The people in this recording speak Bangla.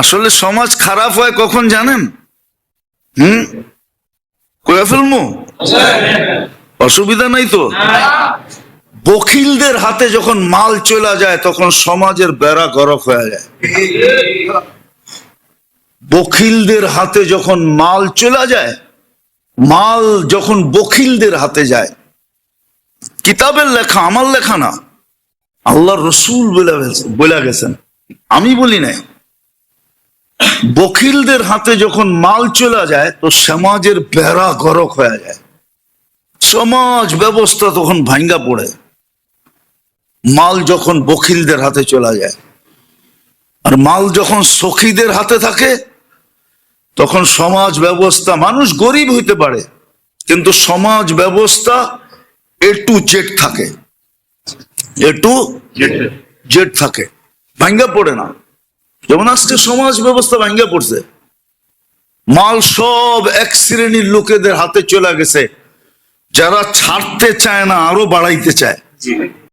আসলে সমাজ খারাপ হয় কখন জানেন? কয়ে ফেলবো, অসুবিধা নাই তো। বখিলদের হাতে যখন মাল চলে যায় তখন সমাজের বেড়া গরক হয়ে যায়। বখিলদের হাতে যখন মাল চলে যায়, মাল যখন বখিলদের হাতে যায়, কিতাবের লেখা, আমার লেখা না, আল্লাহ রসুল বলে গেছেন, আমি বলি নাই। বখিলদের হাতে যখন মাল চলে যায় তো সমাজের বেড়া গরক হয়ে যায়, সমাজ ব্যবস্থা তখন ভাঙ্গা পড়ে। মাল যখন বখিলদের হাতে চলে যায়, আর মাল যখন সখীদের হাতে থাকে তখন সমাজ ব্যবস্থা, মানুষ গরিব হইতে পারে কিন্তু সমাজ ব্যবস্থা এ টু জেড থাকে, এ টু জেড থাকে, ভাঙ্গা পড়ে না। যেমন আজকে সমাজ ব্যবস্থা ভাঙ্গা পড়ছে, মাল সব এক শ্রেণীর লোকেদের হাতে চলে গেছে, যারা ছাড়তে চায় না আরো বাড়াইতে চায়।